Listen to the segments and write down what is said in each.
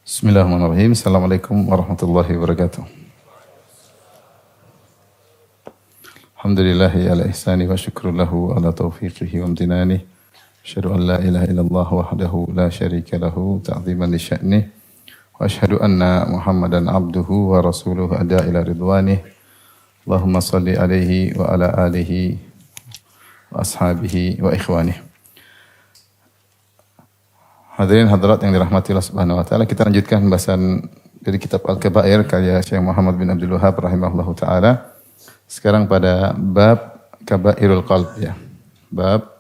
Bismillahirrahmanirrahim. Assalamualaikum warahmatullahi wabarakatuh. Alhamdulillahi ala ihsani wa syukru lahu ala taufiqihi wa amtinani. Asyhadu an la ilaha illallah wahdahu la syarika lahu ta'ziman li sya'nih. Wa asyhadu anna Muhammadan abduhu wa rasuluhu ada ila ridwanih. Allahumma salli alaihi wa ala alihi wa ashabihi wa ikhwanih. Hadirin hadirat yang dirahmati Allah Subhanahu wa taala, kita lanjutkan pembahasan dari kitab Al-Kaba'ir karya Syekh Muhammad bin Abdul Wahhab rahimahullahu taala. Sekarang pada bab Kaba'irul Qalb ya. Bab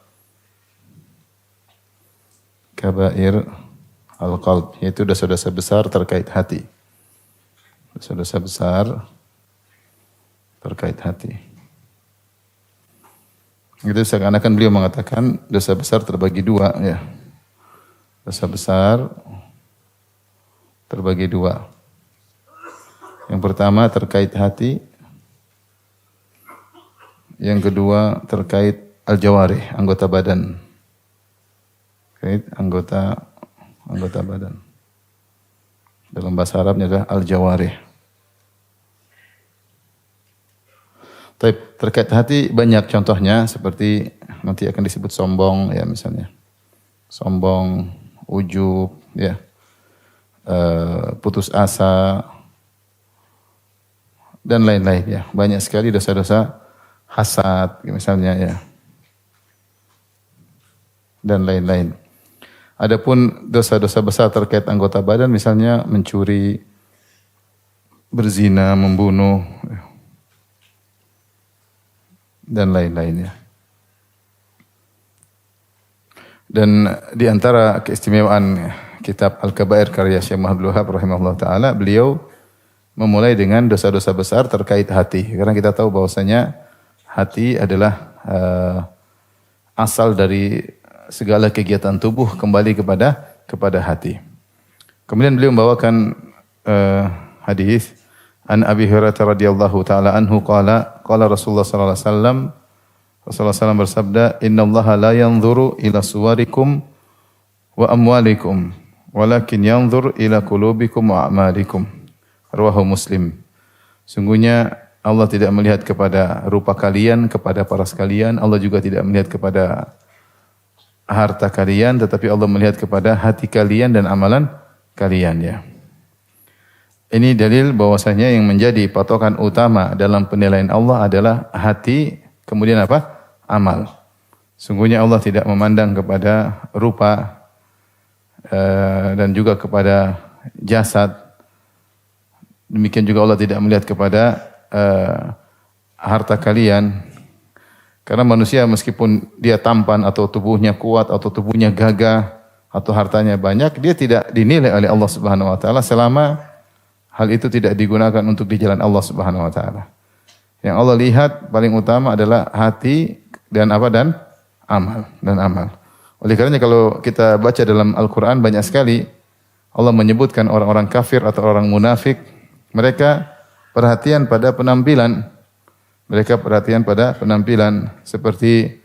Kaba'ir Al-Qalb, yaitu dosa-dosa besar terkait hati. Dosa-dosa besar terkait hati. Itu seakan-akan beliau mengatakan dosa besar terbagi dua ya. Dosa besar terbagi dua. Yang pertama terkait hati. Yang kedua terkait al-jawarih, anggota badan. Terkait anggota badan. Dalam bahasa Arabnya adalah al-jawarih. Terkait hati banyak contohnya, seperti nanti akan disebut sombong ya misalnya. Sombong, ujub, ya, putus asa, dan lain-lain ya. Banyak sekali dosa-dosa hasad, misalnya ya, dan lain-lain. Adapun dosa-dosa besar terkait anggota badan, misalnya mencuri, berzina, membunuh, dan lain-lain ya. Dan di antara keistimewaan kitab Al-Kaba'ir karya Syekh Muhammad bin Abdul Wahhab rahimahullah taala, beliau memulai dengan dosa-dosa besar terkait hati. Karena kita tahu bahwasanya hati adalah asal dari segala kegiatan tubuh kembali kepada hati. Kemudian beliau membawakan hadis an Abi Hurairah radhiyallahu taala anhu qala Rasulullah sallallahu alaihi wasallam, Rasulullah SAW bersabda, Inna Allaha la yanzuru ila suwarikum wa amwalikum, walakin yanzur ila qulubikum wa a'malikum. Rawahu Muslim. Sungguhnya Allah tidak melihat kepada rupa kalian, kepada paras kalian. Allah juga tidak melihat kepada harta kalian, tetapi Allah melihat kepada hati kalian dan amalan kalian ya. Ini dalil bahwasanya yang menjadi patokan utama dalam penilaian Allah adalah hati, kemudian apa? Amal. Sungguhnya Allah tidak memandang kepada rupa dan juga kepada jasad. Demikian juga Allah tidak melihat kepada harta kalian. Karena manusia meskipun dia tampan atau tubuhnya kuat atau tubuhnya gagah atau hartanya banyak, dia tidak dinilai oleh Allah Subhanahu wa taala selama hal itu tidak digunakan untuk di jalan Allah Subhanahu wa taala. Yang Allah lihat paling utama adalah hati dan apa dan amal. Oleh karenanya kalau kita baca dalam Al-Qur'an banyak sekali Allah menyebutkan orang-orang kafir atau orang munafik, mereka perhatian pada penampilan. Mereka perhatian pada penampilan seperti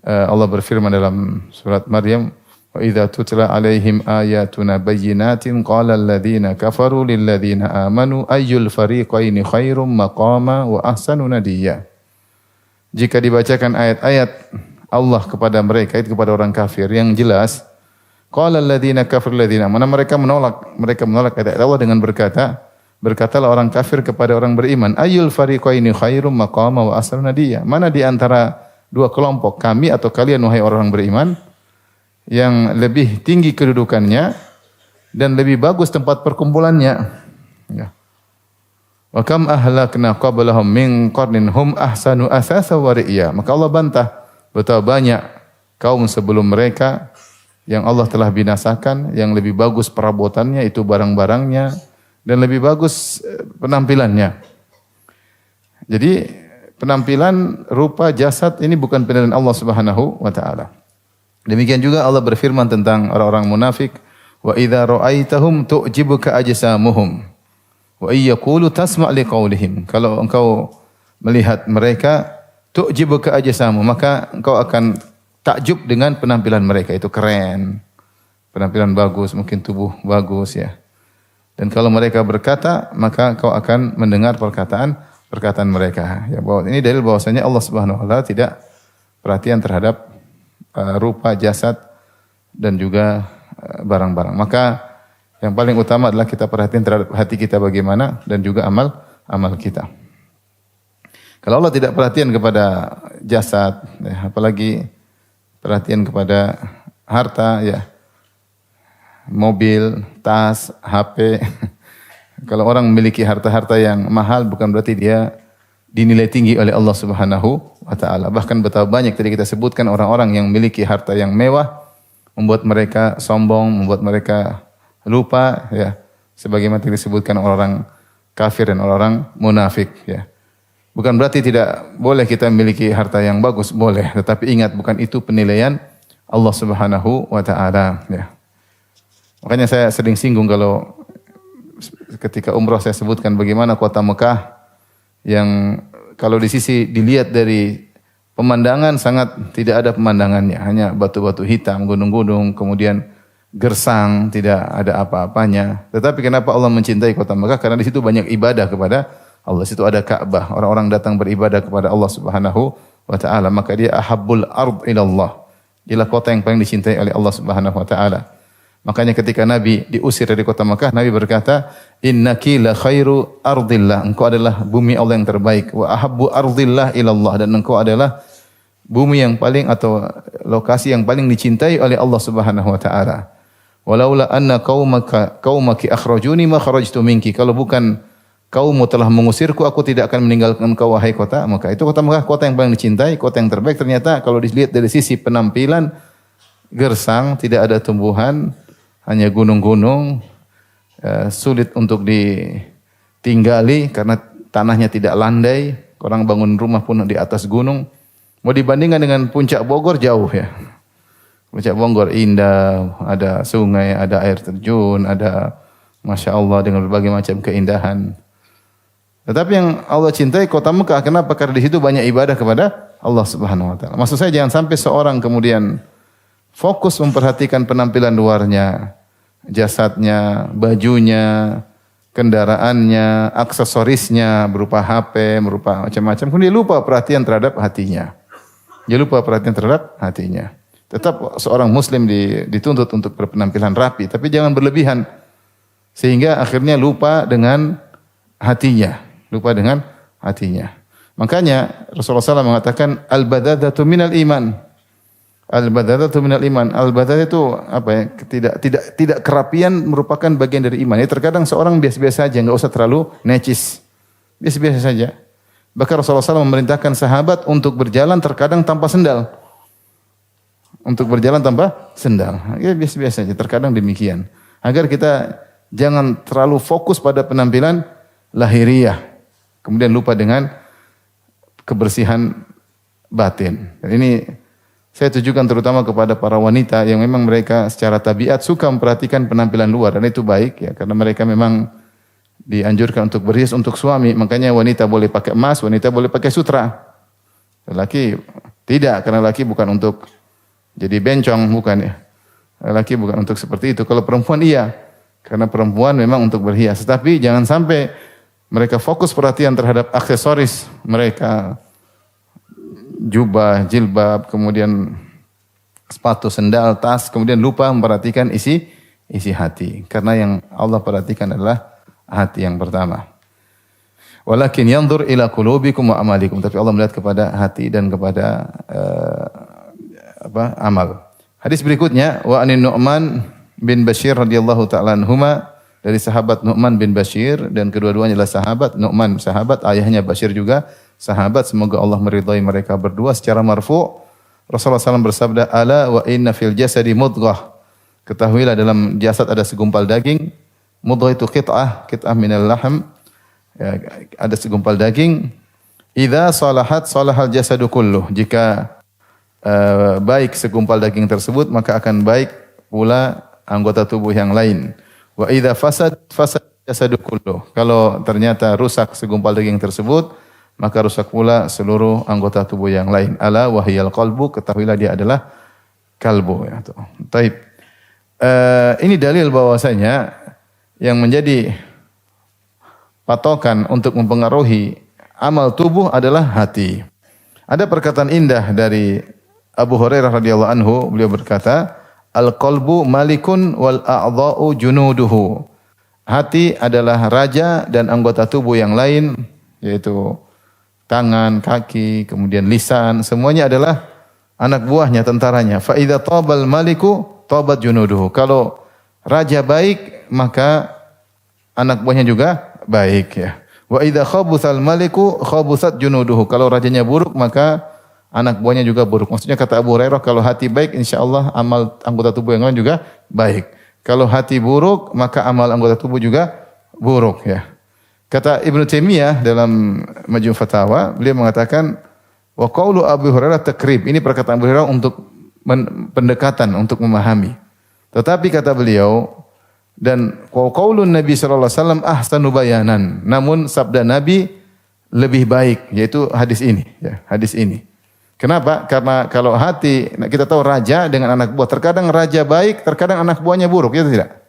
Allah berfirman dalam surat Maryam, wa idza tutla alaihim ayatuna bayyinatin qala alladziina kafaru lil ladziina aamanu ayyul fariqaini khairum maqama wa ahsanu nadiyya. Jika dibacakan ayat-ayat Allah kepada mereka, itu kepada orang kafir yang jelas, qala alladziina kafaru lil ladziina aamanu, mereka menolak ayat Allah dengan berkatalah orang kafir kepada orang beriman, ayyul fariqaini khairum maqama wa ahsanu nadiyya. Mana di antara dua kelompok, kami atau kalian wahai orang beriman, yang lebih tinggi kedudukannya dan lebih bagus tempat perkumpulannya. Ya. Wa kam ahlakna qablahum min qarnin hum ahsanu asasa wa ri'ya. Maka Allah bantah betapa banyak kaum sebelum mereka yang Allah telah binasakan, yang lebih bagus perabotannya, itu barang-barangnya, dan lebih bagus penampilannya. Jadi penampilan, rupa, jasad ini bukan penilaian Allah Subhanahu wa taala. Demikian juga Allah berfirman tentang orang-orang munafik, wa idza ra'aitahum tu'jibuka ajsamuhum wa iyyaqulu tasma' liqaulihim. Kalau engkau melihat mereka, tu'jibuka ajsamuhum, maka engkau akan takjub dengan penampilan mereka, itu keren. Penampilan bagus, mungkin tubuh bagus ya. Dan kalau mereka berkata, maka kau akan mendengar perkataan mereka. Ya, bahwa ini dalil bahwasanya Allah Subhanahu wa taala tidak perhatian terhadap rupa, jasad dan juga barang-barang. Maka yang paling utama adalah kita perhatian terhadap hati kita bagaimana dan juga amal kita. Kalau Allah tidak perhatian kepada jasad, ya, apalagi perhatian kepada harta, ya, mobil, tas, HP. Kalau orang memiliki harta-harta yang mahal bukan berarti dia dinilai tinggi oleh Allah Subhanahu wa taala. Bahkan betapa banyak tadi kita sebutkan orang-orang yang memiliki harta yang mewah membuat mereka sombong, membuat mereka lupa, ya. Sebagaimana disebutkan orang kafir dan orang munafik, ya. Bukan berarti tidak boleh kita memiliki harta yang bagus, boleh, tetapi ingat bukan itu penilaian Allah Subhanahu wa taala, ya. Makanya saya sering singgung kalau ketika umrah saya sebutkan bagaimana kota Mekah yang kalau di sisi dilihat dari pemandangan sangat tidak ada pemandangannya, hanya batu-batu hitam, gunung-gunung, kemudian gersang, tidak ada apa-apanya. Tetapi kenapa Allah mencintai kota Mekah? Karena di situ banyak ibadah kepada Allah. Di situ ada Ka'bah, orang-orang datang beribadah kepada Allah Subhanahu wa taala, maka dia ahabbul ard ila Allah. Dialah kota yang paling dicintai oleh Allah Subhanahu wa taala. Makanya ketika Nabi diusir dari kota Makkah, Nabi berkata, "Innaki la khairu ardillah." Engkau adalah bumi Allah yang terbaik. Wa ahabbu ardillah ilallah. Dan engkau adalah bumi yang paling atau lokasi yang paling dicintai oleh Allah Subhanahu wa taala. Walaula anna qaumaki akhrajuni ma kharajtu minki. Kalau bukan kaummu telah mengusirku, aku tidak akan meninggalkan engkau wahai kota Makkah. Itu kota Makkah, kota yang paling dicintai, kota yang terbaik. Ternyata kalau dilihat dari sisi penampilan, gersang, tidak ada tumbuhan, hanya gunung-gunung, sulit untuk ditinggali karena tanahnya tidak landai. Orang bangun rumah pun di atas gunung. Mau dibandingkan dengan puncak Bogor jauh, ya. Puncak Bogor indah, ada sungai, ada air terjun, ada Masya Allah dengan berbagai macam keindahan. Tetapi yang Allah cintai kota Mekah, kenapa? Karena di situ banyak ibadah kepada Allah Subhanahu wa taala. Maksud saya jangan sampai seorang kemudian fokus memperhatikan penampilan luarnya, jasadnya, bajunya, kendaraannya, aksesorisnya berupa HP, berupa macam-macam. Kemudian dia lupa perhatian terhadap hatinya. Dia lupa perhatian terhadap hatinya. Tetap seorang muslim dituntut untuk berpenampilan rapi, tapi jangan berlebihan. Sehingga akhirnya lupa dengan hatinya. Lupa dengan hatinya. Makanya Rasulullah SAW mengatakan, al-badadatu minal iman. Al-badadatu minal iman. Al-badadah itu apa ya? Tidak kerapian merupakan bagian dari iman. Ya, terkadang seorang biasa-biasa saja, enggak usah terlalu necis. Biasa-biasa saja. Bahkan Rasulullah SAW memerintahkan sahabat untuk berjalan terkadang tanpa sendal. Untuk berjalan tanpa sendal. Ya, biasa-biasa saja. Terkadang demikian. Agar kita jangan terlalu fokus pada penampilan lahiriah. Kemudian lupa dengan kebersihan batin. Dan ini saya tujukan terutama kepada para wanita yang memang mereka secara tabiat suka memperhatikan penampilan luar, dan itu baik ya, karena mereka memang dianjurkan untuk berhias untuk suami. Makanya wanita boleh pakai emas, wanita boleh pakai sutra. Lelaki tidak, karena lelaki bukan untuk jadi bencong, bukan ya. Lelaki bukan untuk seperti itu. Kalau perempuan iya, karena perempuan memang untuk berhias. Tapi jangan sampai mereka fokus perhatian terhadap aksesoris mereka, jubah, jilbab, kemudian sepatu, sendal, tas, kemudian lupa memperhatikan isi hati. Karena yang Allah perhatikan adalah hati yang pertama. Walakin yanzur ila qulubikum wa amalikum. Tapi Allah melihat kepada hati dan kepada amal. Hadis berikutnya, wa anin Nu'man bin Bashir radhiyallahu ta'ala anhuma, dari sahabat Nu'man bin Bashir, dan kedua-duanya adalah sahabat. Nu'man sahabat, ayahnya Bashir juga sahabat. Semoga Allah meridhai mereka berdua. Secara marfu' Rasulullah SAW bersabda, ala wa inna fil jasadi mudghah. Ketahuilah dalam jasad ada segumpal daging. Mudghah itu qit'ah minal lahm. Ya, ada segumpal daging. Idza salahat salahal jasadu kulluh. Jika baik segumpal daging tersebut, maka akan baik pula anggota tubuh yang lain. Wa idza fasad jasadu kulluh. Kalau ternyata rusak segumpal daging tersebut, maka rusak pula seluruh anggota tubuh yang lain. Ala wahyal qalbu, ketahuilah dia adalah kalbu, ya. Taib. Ini dalil bahwasanya yang menjadi patokan untuk mempengaruhi amal tubuh adalah hati. Ada perkataan indah dari Abu Hurairah radhiyallahu anhu, beliau berkata, "Al-qalbu malikun wal a'dha'u junuduhu." Hati adalah raja dan anggota tubuh yang lain, yaitu tangan, kaki, kemudian lisan, semuanya adalah anak buahnya, tentaranya. Fa idza tabal maliku tabat junuduhu. Kalau raja baik, maka anak buahnya juga baik, ya. Wa idza khabutsal maliku khabutsat junuduhu. Kalau rajanya buruk, maka anak buahnya juga buruk. Maksudnya kata Abu Hurairah, kalau hati baik, insyaallah amal anggota tubuh yang lain juga baik. Kalau hati buruk, maka amal anggota tubuh juga buruk, ya. Kata Ibnu Taimiyah dalam Majmu' Fatawa, beliau mengatakan wa qaulu Abu Hurairah takrib. Ini perkataan Abu Hurairah untuk pendekatan, untuk memahami. Tetapi kata beliau, dan qaulun Nabi sallallahu alaihi wasallam ahsanu bayanan. Namun sabda Nabi lebih baik, yaitu hadis ini, ya, hadis ini. Kenapa? Karena kalau hati, kita tahu raja dengan anak buah, terkadang raja baik, terkadang anak buahnya buruk, ya tidak?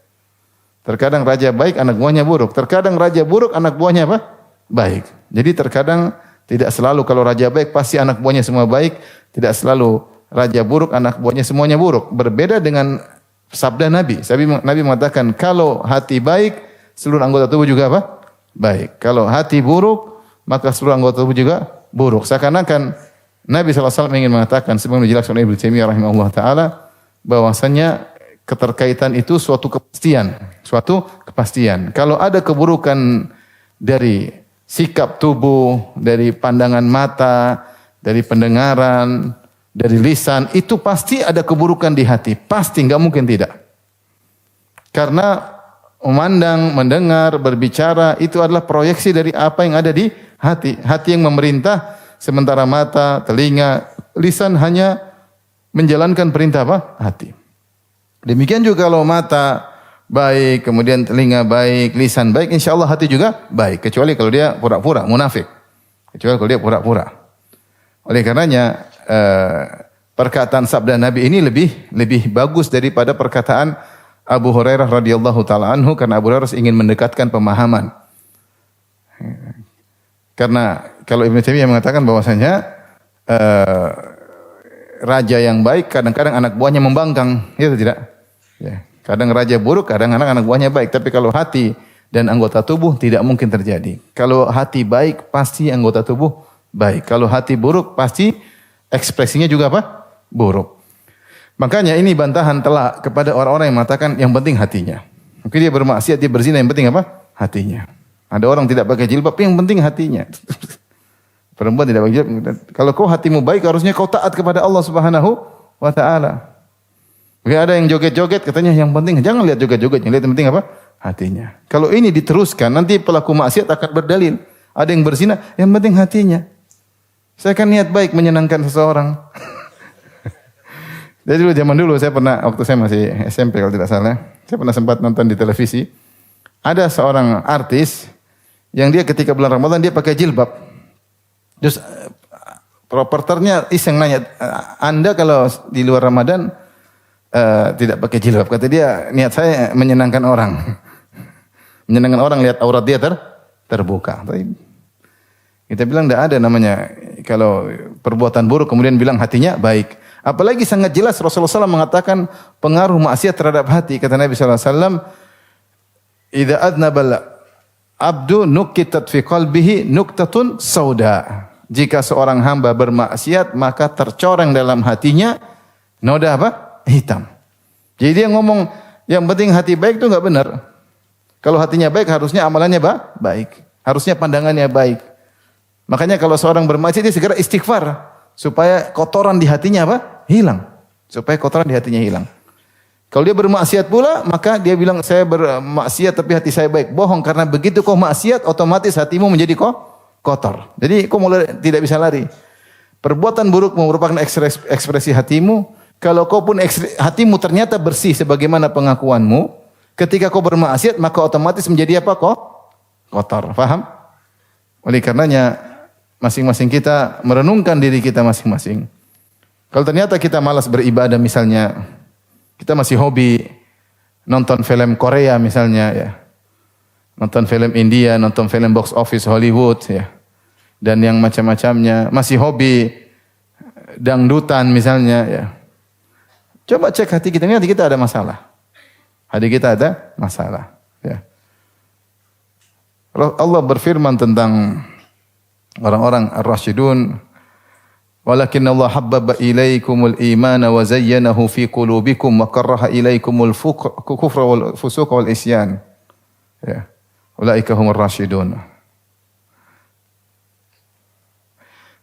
Terkadang raja baik, anak buahnya buruk. Terkadang raja buruk, anak buahnya apa? Baik. Jadi terkadang tidak selalu kalau raja baik pasti anak buahnya semua baik, tidak selalu raja buruk, anak buahnya semuanya buruk. Berbeda dengan sabda Nabi. Nabi mengatakan kalau hati baik, seluruh anggota tubuh juga apa? Baik. Kalau hati buruk, maka seluruh anggota tubuh juga buruk. Seakan-akan Nabi SAW ingin mengatakan, sebagaimana dijelaskan oleh Ibnu Taimiyah rahimahullah taala, bahwasanya keterkaitan itu suatu kepastian. Kalau ada keburukan dari sikap tubuh, dari pandangan mata, dari pendengaran, dari lisan, itu pasti ada keburukan di hati. Pasti, enggak mungkin tidak. Karena memandang, mendengar, berbicara, itu adalah proyeksi dari apa yang ada di hati. Hati yang memerintah, sementara mata, telinga, lisan hanya menjalankan perintah apa? Hati. Demikian juga kalau mata baik, kemudian telinga baik, lisan baik, insya Allah hati juga baik. Kecuali kalau dia pura-pura, munafik. Kecuali kalau dia pura-pura. Oleh karenanya, perkataan sabda Nabi ini lebih bagus daripada perkataan Abu Hurairah radhiyallahu taala anhu, karena Abu Hurairah ingin mendekatkan pemahaman. Karena kalau Ibnu Taimiyah mengatakan bahwasanya raja yang baik kadang-kadang anak buahnya membangkang, itu tidak? Ya. Kadang raja buruk, kadang anak buahnya baik. Tapi kalau hati dan anggota tubuh tidak mungkin terjadi. Kalau hati baik pasti anggota tubuh baik. Kalau hati buruk pasti ekspresinya juga apa? Buruk. Makanya ini bantahan telak kepada orang-orang yang mengatakan yang penting hatinya. Mungkin dia bermaksiat, dia berzina, yang penting apa? Hatinya. Ada orang tidak pakai jilbab, yang penting hatinya. Perempuan tidak pakai jilbab. Kalau kau hatimu baik, harusnya kau taat kepada Allah Subhanahu wa taala. Ada yang joget-joget, katanya yang penting jangan lihat joget-joget, yang lihat yang penting apa? Hatinya. Kalau ini diteruskan, nanti pelaku maksiat akan berdalil. Ada yang berzina, yang penting hatinya. Saya kan niat baik menyenangkan seseorang. Jadi zaman dulu saya pernah, waktu saya masih SMP kalau tidak salah, saya pernah sempat nonton di televisi. Ada seorang artis yang dia ketika bulan Ramadan dia pakai jilbab. Terus reporternya iseng nanya, Anda kalau di luar Ramadan tidak pakai jilbab? Kata dia, niat saya menyenangkan orang. Menyenangkan orang lihat aurat dia terbuka. Kita bilang tidak ada namanya kalau perbuatan buruk kemudian bilang hatinya baik. Apalagi sangat jelas Rasulullah SAW mengatakan pengaruh maksiat terhadap hati. Kata Nabi SAW, "Idza adnabal abdu nukitat fi qalbihi nuktatun sauda." Jika seorang hamba bermaksiat, maka tercoreng dalam hatinya noda apa? Hitam. Jadi dia ngomong yang penting hati baik itu enggak benar. Kalau hatinya baik harusnya amalannya baik. Harusnya pandangannya baik. Makanya kalau seorang bermaksiat dia segera istighfar supaya kotoran di hatinya apa? Hilang. Supaya kotoran di hatinya hilang. Kalau dia bermaksiat pula, maka dia bilang saya bermaksiat tapi hati saya baik. Bohong, karena begitu kau maksiat otomatis hatimu menjadi kotor. Jadi kau mulai tidak bisa lari. Perbuatan buruk merupakan ekspresi hatimu. Kalau kau pun hatimu ternyata bersih sebagaimana pengakuanmu, ketika kau bermaksiat maka otomatis menjadi apa? Kotor. Faham? Oleh karenanya masing-masing kita merenungkan diri kita masing-masing. Kalau ternyata kita malas beribadah misalnya, kita masih hobi nonton film Korea misalnya ya. nonton film India, nonton film box office Hollywood, ya, dan yang macam-macamnya, masih hobi dangdutan misalnya, ya. Coba cek hati kita, ini hati kita ada masalah. Hati kita ada masalah, ya. Allah berfirman tentang orang-orang ar-rasyidun, walakin Allah habbaba ilaikumul imana wa zayyanahu fi qulubikum wa karaha ilaikumul kufra wal fusuq wal isyan. Ya. Ulaika humur rasyidun.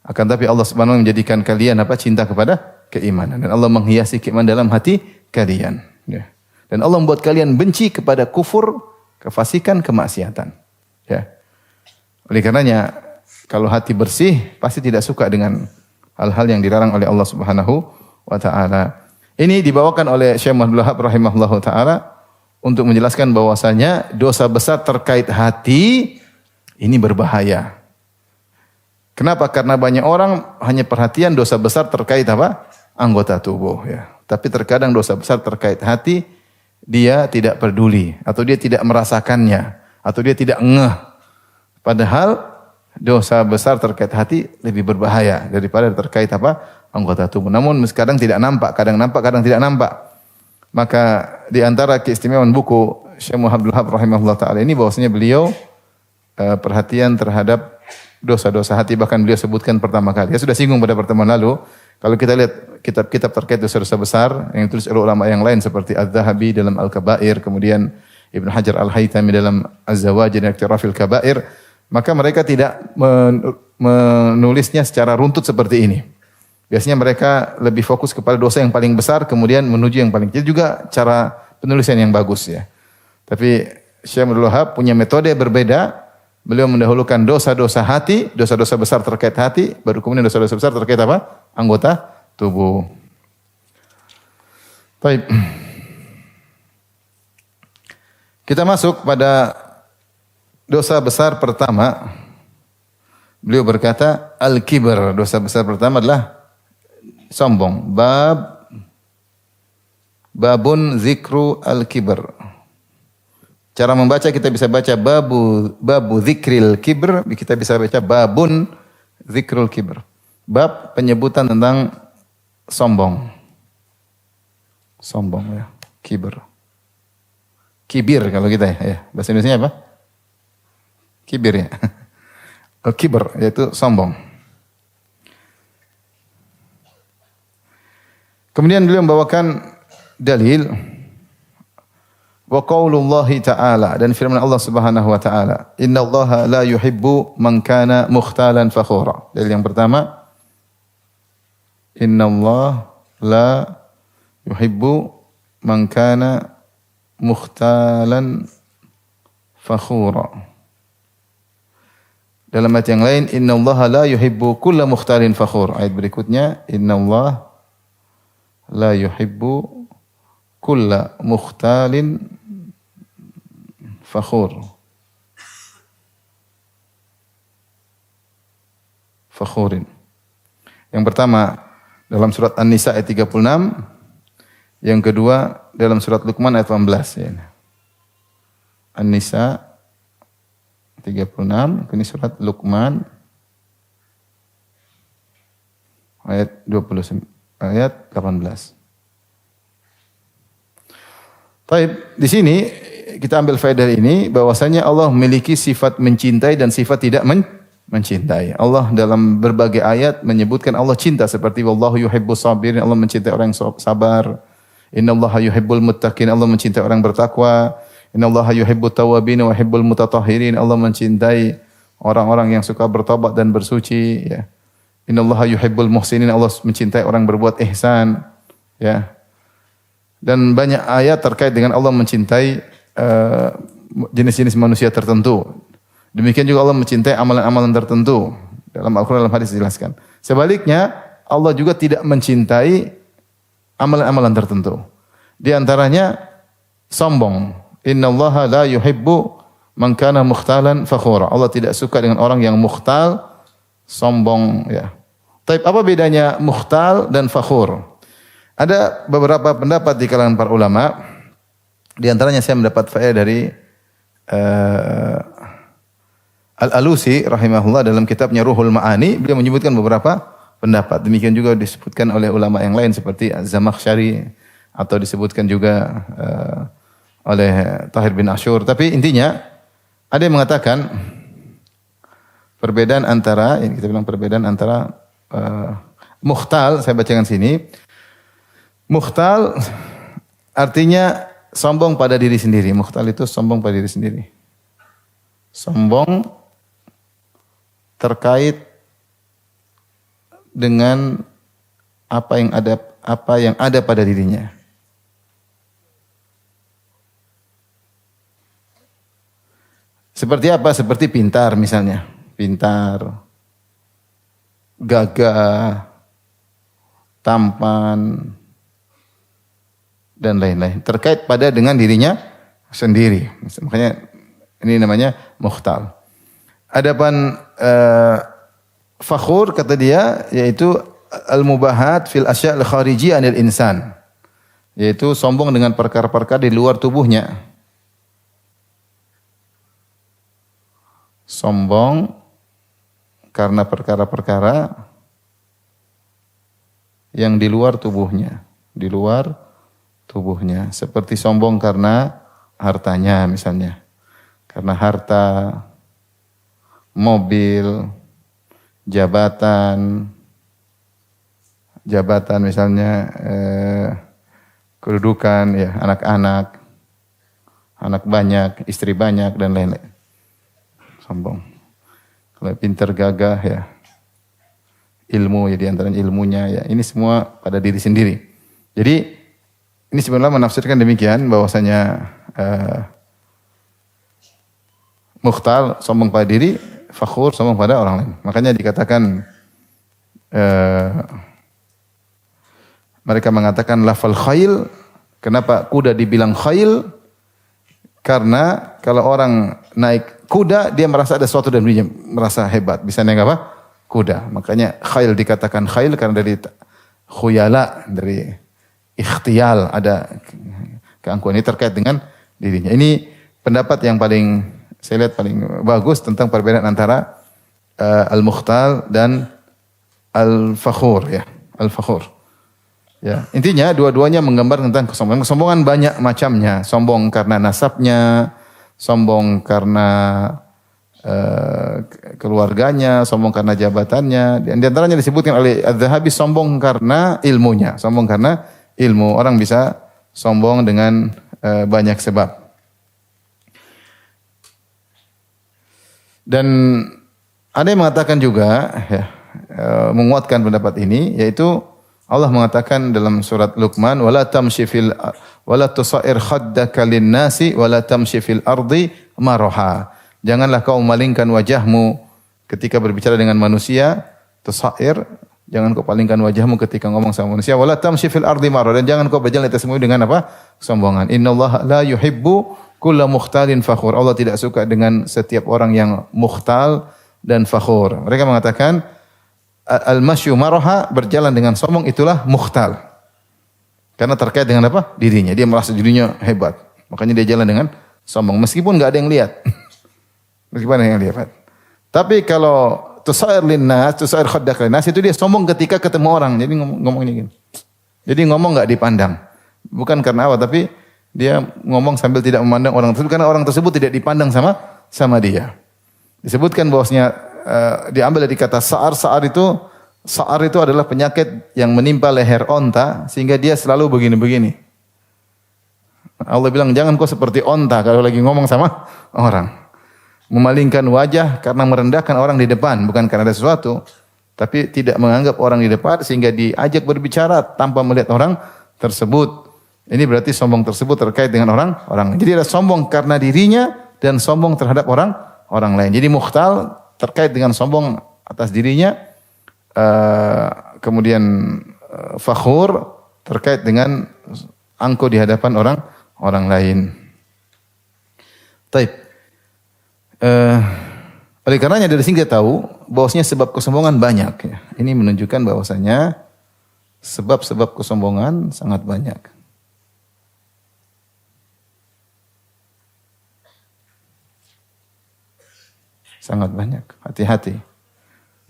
Akan tapi Allah Subhanahu menjadikan kalian cinta kepada keimanan, dan Allah menghiasi keimanan dalam hati kalian, ya. Dan Allah membuat kalian benci kepada kufur, kefasikan, kemaksiatan, ya. Oleh karenanya kalau hati bersih pasti tidak suka dengan hal-hal yang dilarang oleh Allah Subhanahu wa taala. Ini dibawakan oleh Syekh Muhammad Abdul Wahhab rahimahullahu taala untuk menjelaskan bahwasanya dosa besar terkait hati ini berbahaya. Kenapa? Karena banyak orang hanya perhatian dosa besar terkait anggota tubuh, ya. Tapi terkadang dosa besar terkait hati dia tidak peduli, atau dia tidak merasakannya, atau dia tidak ngeh. Padahal dosa besar terkait hati lebih berbahaya daripada terkait anggota tubuh. Namun kadang tidak nampak, kadang nampak, kadang tidak nampak. Maka di antara keistimewaan buku Syekh Muhammad Abdul Wahhab rahimahullah taala ini bahwasanya beliau perhatian terhadap dosa-dosa hati, bahkan beliau sebutkan pertama kali. Ya sudah singgung pada pertemuan lalu. Kalau kita lihat kitab-kitab terkait dosa-dosa besar yang ditulis oleh ulama yang lain seperti Az-Zahabi dalam Al-Kabair, kemudian Ibnu Hajar Al-Haytami dalam Az-Zawajir dan Iqtirafil Kabair, maka mereka tidak menulisnya secara runtut seperti ini. Biasanya mereka lebih fokus kepada dosa yang paling besar kemudian menuju yang paling kecil, juga cara penulisan yang bagus, ya. Tapi Syekh Abdul Wahhab punya metode berbeda. Beliau mendahulukan dosa-dosa hati, dosa-dosa besar terkait hati, baru kemudian dosa-dosa besar terkait anggota tubuh. Baik. Kita masuk pada dosa besar pertama. Beliau berkata, al-kibr. Dosa besar pertama adalah sombong. Babun zikru al-kibr. Cara membaca kita bisa baca babu zikril kibr, kita bisa baca babun zikrul kibr. Bab penyebutan tentang sombong. Sombong, ya. Kibr. Kibir kalau kita, ya. Bahasa Indonesianya apa? Kibir, ya. Al-kibr yaitu sombong. Kemudian beliau membawakan dalil wa qaulullahi ta'ala, dan firman Allah Subhanahu wa taala, innallaha la yuhibbu man kana mukhtalan fakhura. Dalil yang pertama, innallaha la yuhibbu man kana mukhtalan fakhura. Dalam ayat yang lain, innallaha la yuhibbu kulla mukhtalin fakhur. Ayat berikutnya, innallaha la yuhibbu kulla mukhtalin fakhur. Fakhurin. Yang pertama dalam surat An-Nisa ayat 36, yang kedua dalam surat Luqman ayat 18, ya. An-Nisa 36, ini surat Luqman ayat 20, ayat 18. Baik, di sini kita ambil faedah ini bahwasanya Allah memiliki sifat mencintai dan sifat tidak mencintai. Allah dalam berbagai ayat menyebutkan Allah cinta, seperti wallahu yuhibbus sabirin, Allah mencintai orang yang sabar. Innallaha yuhibbul muttaqin, Allah mencintai orang bertakwa. Innallaha yuhibbut tawwabin wa yuhibbul mutatahhirin, Allah mencintai orang-orang yang suka bertobat dan bersuci, ya. Innallaha yuhibbul muhsinin, Allah mencintai orang berbuat ihsan, ya. Dan banyak ayat terkait dengan Allah mencintai jenis-jenis manusia tertentu. Demikian juga Allah mencintai amalan-amalan tertentu. Dalam Al-Quran, dalam hadis dijelaskan. Sebaliknya, Allah juga tidak mencintai amalan-amalan tertentu. Di antaranya sombong. Innallaha la yuhibbu man kana mukhtalan fakhura. Allah tidak suka dengan orang yang mukhtal, sombong, ya. Tapi apa bedanya mukhtal dan fakhur? Ada beberapa pendapat di kalangan para ulama. Di antaranya saya mendapat faedah dari uh, Al-Alusi rahimahullah dalam kitabnya Ruhul Ma'ani, beliau menyebutkan beberapa pendapat. Demikian juga disebutkan oleh ulama yang lain seperti Az-Zamakhsyari atau disebutkan juga oleh Tahir bin Ashur. Tapi intinya ada yang mengatakan perbedaan antara, ini kita bilang perbedaan antara mukhtal, saya bacakan sini. Mukhtal artinya sombong pada diri sendiri. Mukhtal itu sombong pada diri sendiri. Sombong terkait dengan apa yang ada pada dirinya. Seperti apa? Seperti pintar misalnya. Pintar, gagah, tampan, dan lain-lain. Terkait pada dengan dirinya sendiri. Makanya ini namanya mukhtal. Adapun fakhur kata dia yaitu al-mubahat fil asya' al-khariji anil insan. Yaitu sombong dengan perkara-perkara di luar tubuhnya. Sombong karena perkara-perkara yang di luar tubuhnya, di luar tubuhnya. Seperti sombong karena hartanya misalnya. Karena harta, mobil, jabatan misalnya, kedudukan, ya, anak-anak, anak banyak, istri banyak dan lain-lain. Sombong. Kalau pintar gagah ya, ilmu ya diantaranya ilmunya ya, ini semua pada diri sendiri. Jadi ini sebenarnya menafsirkan demikian bahwasanya mukhtal sombong pada diri, fakhur sombong pada orang lain. Makanya dikatakan mereka mengatakan lafal khail. Kenapa kuda dibilang khail? Karena kalau orang naik kuda, dia merasa ada sesuatu dalam dirinya, merasa hebat. Bisa naik apa? Kuda. Makanya khail dikatakan khail karena dari khuyala, dari ikhtial, ada keangkuhan. Ini terkait dengan dirinya. Ini pendapat yang paling, saya lihat paling bagus tentang perbedaan antara al-mukhtal dan al-fakhur. Ya, al-fakhur. Ya, intinya dua-duanya menggambar tentang kesombongan. Kesombongan banyak macamnya. Sombong karena nasabnya, sombong karena keluarganya, sombong karena jabatannya. Dan di antaranya disebutkan oleh Az-Zahabi sombong karena ilmunya. Sombong karena ilmu. Orang bisa sombong dengan banyak sebab. Dan ada yang mengatakan juga, ya, menguatkan pendapat ini, yaitu Allah mengatakan dalam surat Luqman, wala tusair khaddaka lin-nasi wala tamshi fil ardi maraha. Janganlah kau memalingkan wajahmu ketika berbicara dengan manusia, tusair, jangan kau palingkan wajahmu ketika ngomong sama manusia, wala tamshi fil ardi maraha, dan jangan kau berjalan di atas bumi dengan apa? Sombongan. Innallaha la yuhibbu kulla mukhtalin fakhur. Allah tidak suka dengan setiap orang yang mukhtal dan fakhur. Mereka mengatakan al-masyu maraha, berjalan dengan sombong, itulah mukhtal. Karena terkait dengan apa? Dirinya. Dia merasa dirinya hebat. Makanya dia jalan dengan sombong. Meskipun enggak ada yang lihat. Meskipun ada yang lihat. Tapi kalau tusair linnas, tusair khaddak linnas, itu dia sombong ketika ketemu orang. Jadi ngomongnya gini. Jadi ngomong enggak dipandang. Bukan karena apa, tapi dia ngomong sambil tidak memandang orang tersebut. Karena orang tersebut tidak dipandang sama dia. Disebutkan bahwasanya diambil dari kata sa'ar. Sa'ar itu adalah penyakit yang menimpa leher onta sehingga dia selalu begini-begini. Allah bilang jangan kau seperti onta kalau lagi ngomong sama orang. Memalingkan wajah karena merendahkan orang di depan, bukan karena ada sesuatu, tapi tidak menganggap orang di depan sehingga diajak berbicara tanpa melihat orang tersebut. Ini berarti sombong tersebut terkait dengan orang. Jadi ada sombong karena dirinya dan sombong terhadap orang lain. Jadi mukhtal terkait dengan sombong atas dirinya, kemudian fakhur terkait dengan angkuh di hadapan orang lain. Taib. Oleh karenanya dari sini kita tahu bahwasanya sebab kesombongan banyak. Ya. Ini menunjukkan bahwasanya sebab-sebab kesombongan sangat banyak. Sangat banyak. Hati-hati.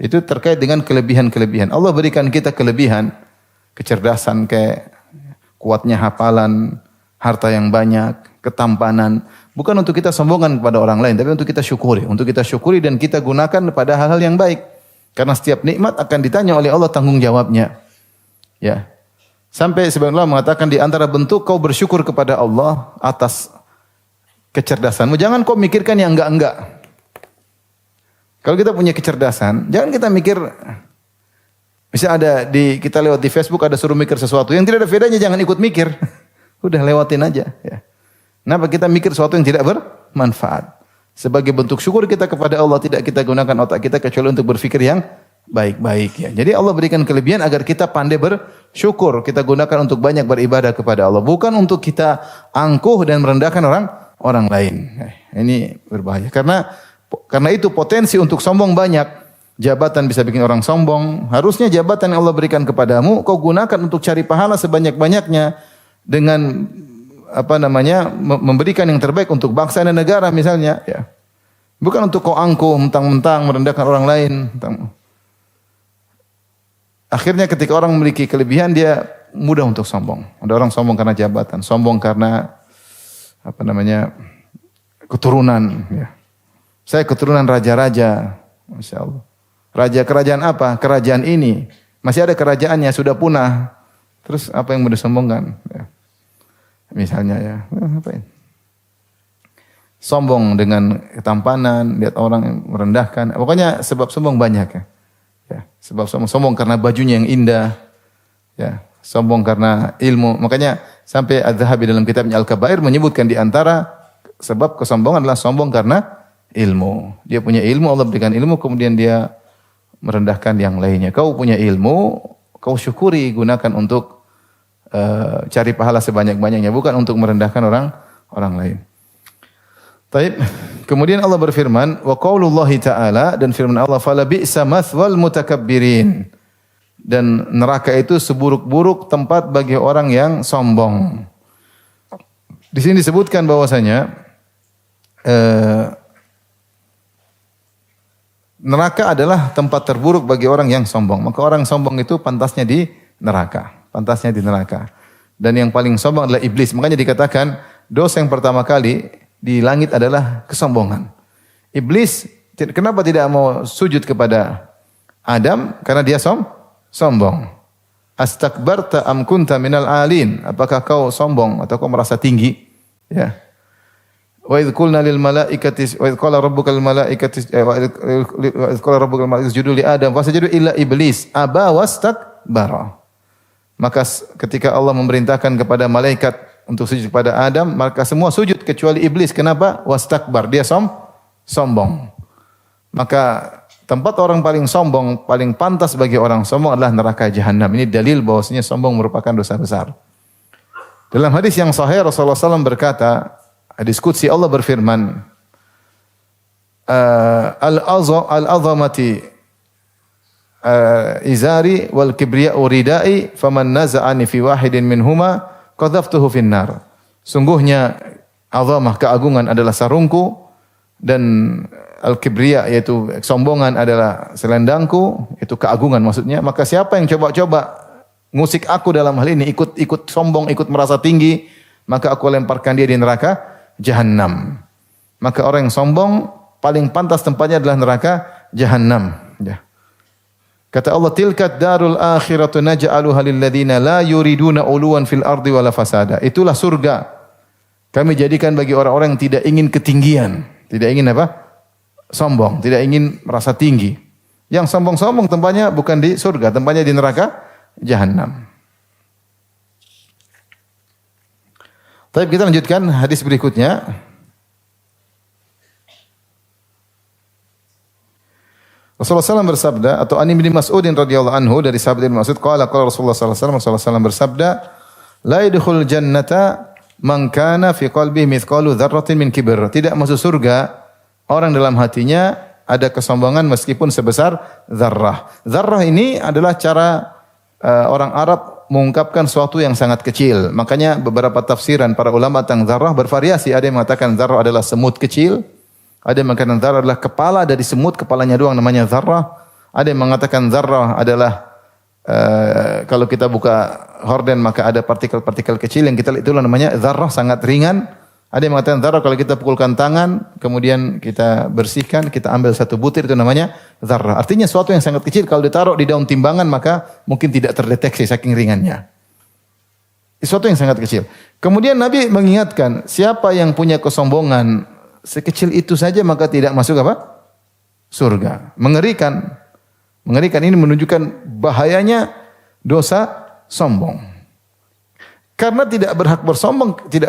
Itu terkait dengan kelebihan-kelebihan. Allah berikan kita kelebihan, kecerdasan kayak kuatnya hafalan, harta yang banyak, ketampanan. Bukan untuk kita sombongkan kepada orang lain, tapi untuk kita syukuri. Untuk kita syukuri dan kita gunakan pada hal-hal yang baik. Karena setiap nikmat akan ditanya oleh Allah tanggung jawabnya. Ya. Sampai sebenarnya Allah mengatakan di antara bentuk kau bersyukur kepada Allah atas kecerdasanmu. Jangan kau mikirkan yang enggak-enggak. Kalau kita punya kecerdasan, jangan kita mikir, misalnya kita lewat di Facebook ada suruh mikir sesuatu yang tidak ada bedanya, jangan ikut mikir. Udah lewatin aja. Ya. Kenapa kita mikir sesuatu yang tidak bermanfaat? Sebagai bentuk syukur kita kepada Allah, tidak kita gunakan otak kita kecuali untuk berfikir yang baik-baik. Ya. Jadi Allah berikan kelebihan agar kita pandai bersyukur. Kita gunakan untuk banyak beribadah kepada Allah. Bukan untuk kita angkuh dan merendahkan orang lain. Ini berbahaya. Karena itu potensi untuk sombong banyak. Jabatan bisa bikin orang sombong. Harusnya jabatan yang Allah berikan kepadamu, kau gunakan untuk cari pahala sebanyak-banyaknya dengan memberikan yang terbaik untuk bangsa dan negara misalnya. Ya. Bukan untuk kau angkuh, mentang-mentang merendahkan orang lain. Akhirnya ketika orang memiliki kelebihan, dia mudah untuk sombong. Ada orang sombong karena jabatan, sombong karena keturunan. Ya. Saya keturunan raja-raja, Masya Allah. Raja kerajaan apa? Kerajaan ini. Masih ada kerajaannya, sudah punah. Terus apa yang mau disombongkan? Ya. Misalnya ya, ngapain? Sombong dengan ketampanan, lihat orang yang merendahkan. Pokoknya sebab sombong banyak ya. Ya, sebab sombong karena bajunya yang indah. Ya, sombong karena ilmu. Makanya sampai Az-Zahabi dalam kitabnya Al-Kabair menyebutkan di antara sebab kesombongan adalah sombong karena ilmu. Dia punya ilmu, Allah berikan ilmu, kemudian dia merendahkan yang lainnya. Kau punya ilmu, kau syukuri, gunakan untuk cari pahala sebanyak-banyaknya, bukan untuk merendahkan orang lain. Taib. Kemudian Allah berfirman, wa qaulullahi ta'ala, dan firman Allah, fala bi'sa mathwal mutakabbirin. Dan neraka itu seburuk-buruk tempat bagi orang yang sombong. Di sini disebutkan bahwasanya neraka adalah tempat terburuk bagi orang yang sombong. Maka orang sombong itu pantasnya di neraka. Pantasnya di neraka. Dan yang paling sombong adalah iblis. Makanya dikatakan dosa yang pertama kali di langit adalah kesombongan. Iblis kenapa tidak mau sujud kepada Adam? Karena dia sombong. Astakbarta am kunta minal alin? Apakah kau sombong atau kau merasa tinggi? Ya. Wa idh qulna lil malaikati wa idh qala rabbuka lil malaikati wa idh qala rabbuka lil malaikati isjudu li Adam fasajadu illa iblis aba wastakbara. Maka ketika Allah memerintahkan kepada malaikat untuk sujud kepada Adam, maka semua sujud kecuali iblis. Kenapa? Wastakbar, dia sombong. Maka tempat orang paling sombong, paling pantas bagi orang sombong adalah neraka jahanam. Ini dalil bahwasanya sombong merupakan dosa besar. Dalam hadis yang sahih Rasulullah SAW berkata, hadis qudsi Allah berfirman, al-azamati izari wal kibriya'u ridai faman naza'ani fi wahidin minhuma qadhaftuhu finnar. Sungguhnya azamah, keagungan adalah sarungku, dan al-kibriya yaitu kesombongan adalah selendangku, itu keagungan maksudnya. Maka siapa yang coba-coba ngusik aku dalam hal ini, ikut sombong, ikut merasa tinggi, maka aku lemparkan dia di neraka jahanam. Maka orang yang sombong paling pantas tempatnya adalah neraka jahanam. Ya. Kata Allah, tilkat darul akhiratu naj'aluha lil ladzina la yuriduna uluwan fil ardi wala fasada. Itulah surga. Kami jadikan bagi orang-orang yang tidak ingin ketinggian, tidak ingin sombong, tidak ingin merasa tinggi. Yang sombong-sombong tempatnya bukan di surga, tempatnya di neraka jahanam. Baik, kita lanjutkan hadis berikutnya. Rasulullah SAW bersabda, atau An bin Mas'udin radhiyallahu anhu, dari sahabat Ibnu Mas'ud, qala Rasulullah SAW bersabda, la yadkhul jannata man kana fi qalbi mithqalu dzarratin min kibr. Tidak masuk surga orang dalam hatinya ada kesombongan meskipun sebesar zarrah. Zarrah ini adalah cara orang Arab mengungkapkan sesuatu yang sangat kecil. Makanya beberapa tafsiran para ulama tentang zarrah bervariasi. Ada yang mengatakan zarrah adalah semut kecil, Ada yang mengatakan zarrah adalah kepala dari semut, kepalanya doang namanya zarrah. Ada yang mengatakan zarrah adalah kalau kita buka horden maka ada partikel-partikel kecil yang kita lihat, itulah namanya zarrah, sangat ringan. Ada yang mengatakan zarrah kalau kita pukulkan tangan, kemudian kita bersihkan, kita ambil satu butir, itu namanya zarrah. Artinya sesuatu yang sangat kecil kalau ditaruh di daun timbangan maka mungkin tidak terdeteksi saking ringannya. Sesuatu yang sangat kecil. Kemudian Nabi mengingatkan, siapa yang punya kesombongan sekecil itu saja maka tidak masuk apa? Surga. Mengerikan. Mengerikan, ini menunjukkan bahayanya dosa sombong. Karena tidak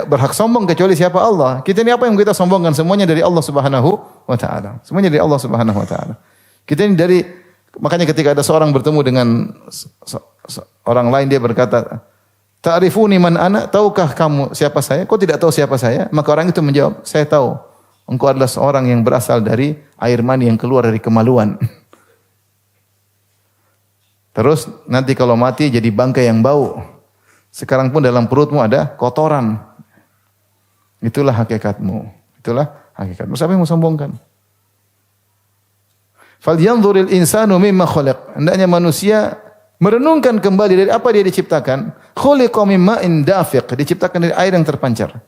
berhak sombong kecuali siapa? Allah. Kita ini apa yang kita sombongkan? Semuanya dari Allah Subhanahu wa taala. Semuanya dari Allah Subhanahu wa taala. Kita ini makanya ketika ada seorang bertemu dengan orang lain, dia berkata, "Ta'rifuni man ana?" Tahukah kamu siapa saya? Kau tidak tahu siapa saya? Maka orang itu menjawab, "Saya tahu. Engkau adalah seorang yang berasal dari air mani yang keluar dari kemaluan." Terus nanti kalau mati jadi bangkai yang bau. Sekarang pun dalam perutmu ada kotoran. Itulah hakikatmu. Itulah hakikatmu. Siapa yang mau sombongkan? Falyanzuril insanu mimma khalaq. Hendaknya manusia merenungkan kembali dari apa dia diciptakan. Khuliqa mimma'in dafiq. Diciptakan dari air yang terpancar.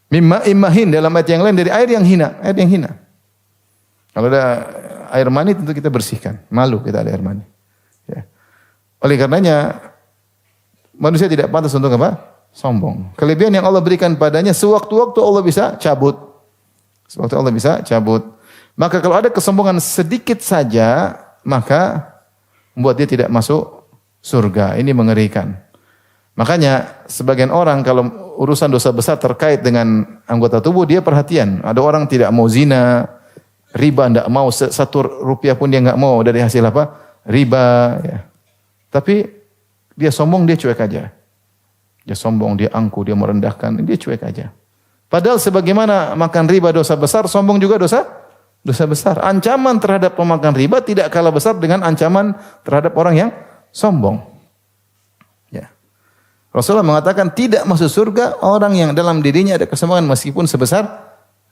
Mimma'in mahin, dalam ayat yang lain dari air yang hina. Air yang hina. Kalau ada air mani tentu kita bersihkan. Malu kita ada air mani. Ya. Oleh karenanya manusia tidak pantas untuk apa? Sombong. Kelebihan yang Allah berikan padanya sewaktu-waktu Allah bisa cabut. Sewaktu Allah bisa cabut. Maka kalau ada kesombongan sedikit saja, maka membuat dia tidak masuk surga. Ini mengerikan. Makanya sebagian orang kalau urusan dosa besar terkait dengan anggota tubuh, dia perhatian. Ada orang tidak mau zina, riba tidak mau, 1 rupiah pun dia nggak mau dari hasil apa? Riba, ya. Tapi dia sombong, dia cuek aja. Dia sombong, dia angkuh, dia merendahkan, dia cuek aja. Padahal sebagaimana makan riba dosa besar, sombong juga dosa besar. Ancaman terhadap pemakan riba tidak kalah besar dengan ancaman terhadap orang yang sombong. Ya. Rasulullah mengatakan tidak masuk surga orang yang dalam dirinya ada kesombongan meskipun sebesar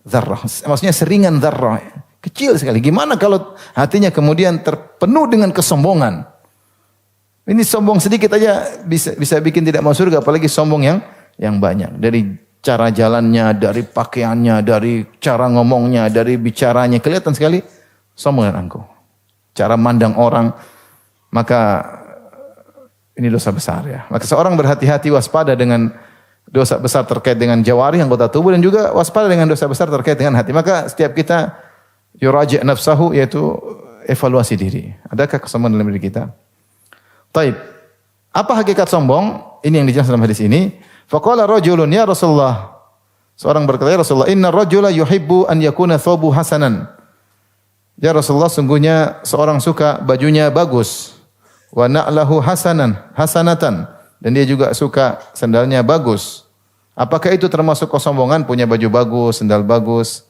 zarrah. Maksudnya seringan zarrah. Kecil sekali. Gimana kalau hatinya kemudian terpenuh dengan kesombongan? Ini sombong sedikit aja bisa bikin tidak masuk surga, apalagi sombong yang banyak. Dari cara jalannya, dari pakaiannya, dari cara ngomongnya, dari bicaranya, kelihatan sekali sombong dan angkuh. Cara mandang orang, maka ini dosa besar ya. Maka seorang berhati-hati, waspada dengan dosa besar terkait dengan jawari, anggota tubuh, dan juga waspada dengan dosa besar terkait dengan hati. Maka setiap kita yuraji' nafsahu, yaitu evaluasi diri. Adakah kesombongan dalam diri kita? Taib. Apa hakikat sombong? Ini yang dijelaskan dalam hadis ini. Faqala rajulun ya Rasulullah. Seorang berkata, ya Rasulullah, inna rajula yuhibbu an yakuna thawbu hasanan. Ya Rasulullah, sungguhnya seorang suka bajunya bagus. Wa na'lahu hasanatan. Dan dia juga suka sandalnya bagus. Apakah itu termasuk kesombongan? Punya baju bagus, sandal bagus.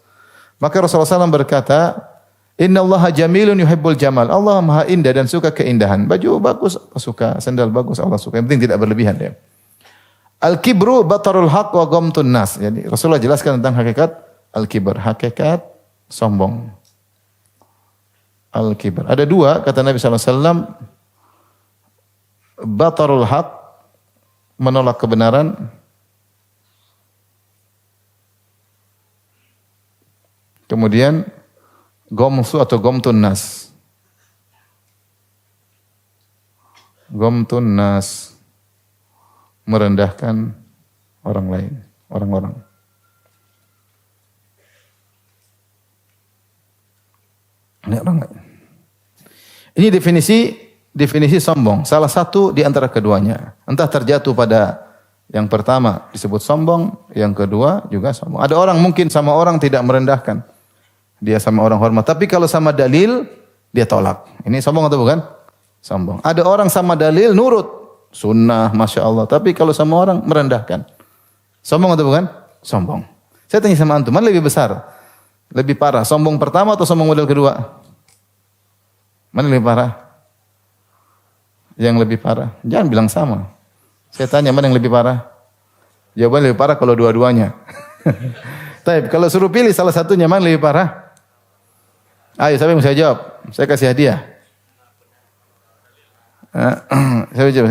Maka Rasulullah SAW berkata, innallaha jamilun yuhibbul jamal. Allah maha indah dan suka keindahan. Baju bagus Allah suka, sandal bagus Allah suka. Yang penting tidak berlebihan ya. Al-kibru batarul haq wa ghamtun nas. Jadi Rasulullah jelaskan tentang hakikat al-kibr, hakikat sombong. Al-kibr. Ada 2 kata Nabi SAW. Batarul haq, menolak kebenaran. Kemudian gomsu atau gomtun nas. Gomtun nas, merendahkan orang lain, orang-orang. Ini definisi sombong. Salah satu di antara keduanya. Entah terjatuh pada yang pertama disebut sombong, yang kedua juga sombong. Ada orang mungkin sama orang tidak merendahkan. Dia sama orang hormat. Tapi kalau sama dalil, dia tolak. Ini sombong atau bukan? Sombong. Ada orang sama dalil, nurut. Sunnah, Masya Allah. Tapi kalau sama orang, merendahkan. Sombong atau bukan? Sombong. Saya tanya sama antum, mana lebih besar? Lebih parah, sombong pertama atau sombong model kedua? Mana lebih parah? Yang lebih parah. Jangan bilang sama. Saya tanya, mana yang lebih parah? Jawabannya lebih parah kalau dua-duanya. Taib, kalau suruh pilih salah satunya mana lebih parah? Ayo, siapa yang bisa jawab? Saya kasih hadiah. Saya jawab.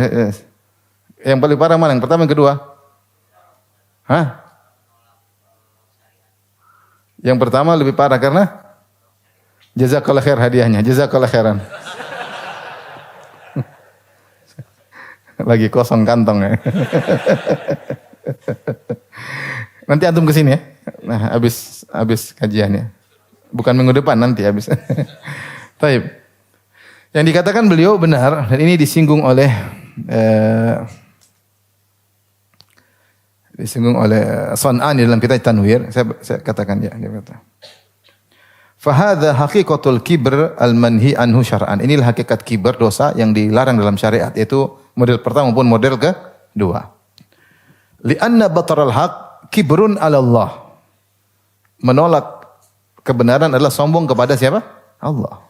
Yang paling parah mana? Yang pertama, yang kedua? Hah? Yang pertama lebih parah karena jazakallah khair hadiahnya. Jazakallah khairan. Lagi kosong kantong ya. Nanti antum kesini ya. Nah, habis kajiannya. Bukan minggu depan, nanti habis. Taib. Yang dikatakan beliau benar dan ini disinggung oleh San'ani dalam kitab Tanwir. Saya katakan ya, dia kata. Fahadha haqiqatul kibr al-manhi anhu syar'an. Inilah hakikat kibr, dosa yang dilarang dalam syariat, yaitu model pertama maupun model kedua. Li'anna bataral haq kibrun 'ala Allah. Menolak kebenaran adalah sombong kepada siapa? Allah.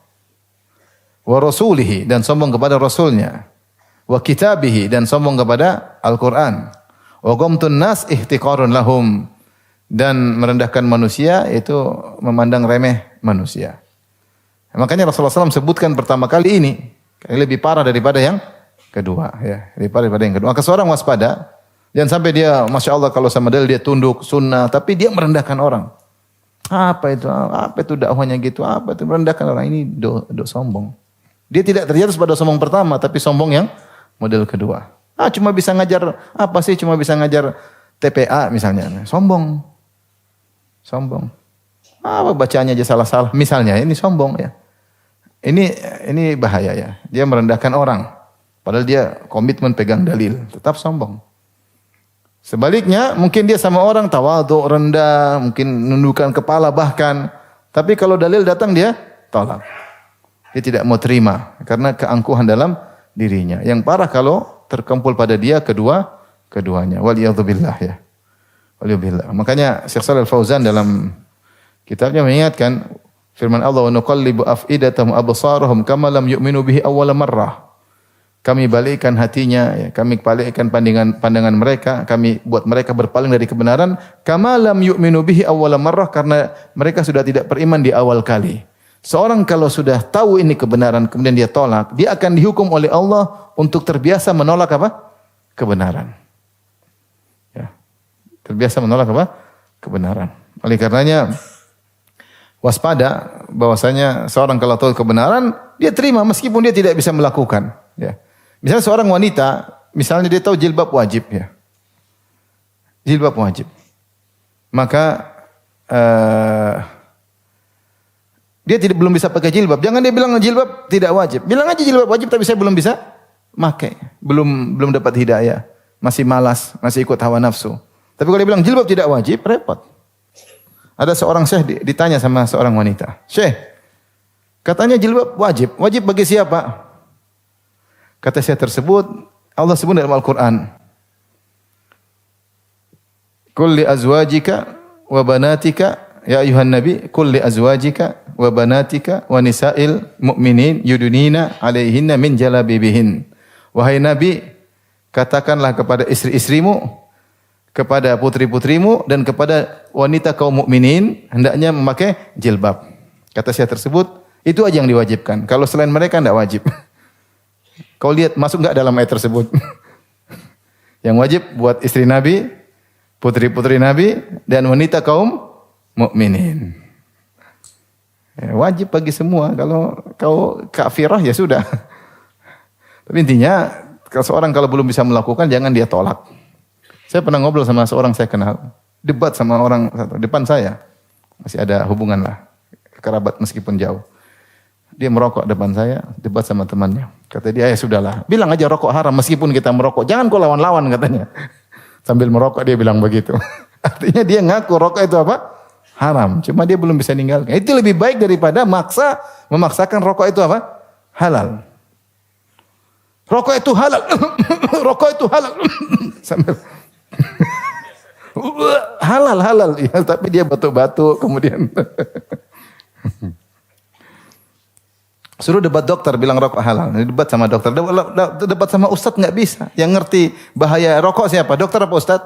Wa rasulihi, dan sombong kepada rasulnya. Wa kitabihi, dan sombong kepada Al-Quran. Wa ghamtun nas ihtiqarun lahum, dan merendahkan manusia itu memandang remeh manusia. Makanya Rasulullah SAW sebutkan pertama kali ini lebih parah daripada yang kedua, ya, lebih parah daripada yang kedua. Maka seorang waspada, jangan sampai dia, masya Allah, kalau sama dia tunduk sunnah, tapi dia merendahkan orang. Apa itu dakwahnya gitu? Apa itu merendahkan orang? Ini sombong. Dia tidak terjatuh pada sombong pertama, tapi sombong yang model kedua. Cuma bisa ngajar apa sih? Cuma bisa ngajar TPA misalnya. Sombong. Apa bacaannya aja salah-salah. Misalnya ini sombong ya. Ini bahaya ya. Dia merendahkan orang. Padahal dia komitmen pegang dalil. Tetap sombong. Sebaliknya, mungkin dia sama orang tawadhu, rendah, mungkin nundukkan kepala bahkan. Tapi kalau dalil datang dia tolak. Dia tidak mau terima karena keangkuhan dalam dirinya. Yang parah kalau terkumpul pada dia keduanya. Waliyadzubillah ya. Waliyadzubillah. Makanya Syekh Shalih Al-Fauzan dalam kitabnya mengingatkan firman Allah, wa nuqallibu afidatahum absarahum kama lam yu'minu bihi awwala marrah. Kami balikkan hatinya, ya, kami balikkan pandangan mereka, kami buat mereka berpaling dari kebenaran, kama lam yu'minu bihi awwala marrah, karena mereka sudah tidak beriman di awal kali. Seorang kalau sudah tahu ini kebenaran kemudian dia tolak, dia akan dihukum oleh Allah untuk terbiasa menolak apa? Kebenaran. Ya. Terbiasa menolak apa? Kebenaran. Oleh karenanya waspada bahwasanya seorang kalau tahu kebenaran, dia terima meskipun dia tidak bisa melakukan, ya. Misalnya seorang wanita, misalnya dia tahu jilbab wajib, ya. Jilbab wajib. Maka dia belum bisa pakai jilbab. Jangan dia bilang jilbab tidak wajib. Bilang aja jilbab wajib tapi saya belum bisa pakai. Belum dapat hidayah. Masih malas, masih ikut hawa nafsu. Tapi kalau dia bilang jilbab tidak wajib, repot. Ada seorang syekh ditanya sama seorang wanita. Syekh, katanya jilbab wajib. Wajib bagi siapa? Kata syekh tersebut, Allah sebut dalam Al-Quran. Qul li azwajika wa banatika, ya ayuhan nabi, qul li azwajika wa banatika wa nisa'il mu'minin yudunina alaihinna min jalabibihin. Wahai nabi, katakanlah kepada istri-istrimu, kepada putri-putrimu dan kepada wanita kaum mukminin hendaknya memakai jilbab. Kata syekh tersebut, itu aja yang diwajibkan. Kalau selain mereka tidak wajib. Kau lihat masuk enggak dalam ayat tersebut? Yang wajib buat istri Nabi, putri-putri Nabi dan wanita kaum mukminin. Ya, wajib bagi semua. Kalau kau kafirah ya sudah. Tapi intinya seorang kalau belum bisa melakukan jangan dia tolak. Saya pernah ngobrol sama seorang saya kenal, debat sama orang depan saya. Masih ada hubungan lah, kerabat meskipun jauh. Dia merokok depan saya, debat sama temannya. Kata dia, ya sudahlah, bilang aja rokok haram meskipun kita merokok. Jangan kau lawan-lawan katanya. Sambil merokok dia bilang begitu. Artinya dia ngaku rokok itu apa? Haram. Cuma dia belum bisa ninggalkan. Itu lebih baik daripada memaksakan rokok itu apa? Halal. Rokok itu halal. Rokok itu halal. Sambil halal. Ya, tapi dia batuk-batuk kemudian. Suruh debat dokter bilang rokok halal. Debat sama dokter. Debat sama ustaz nggak bisa. Yang ngerti bahaya rokok siapa? Dokter apa ustaz?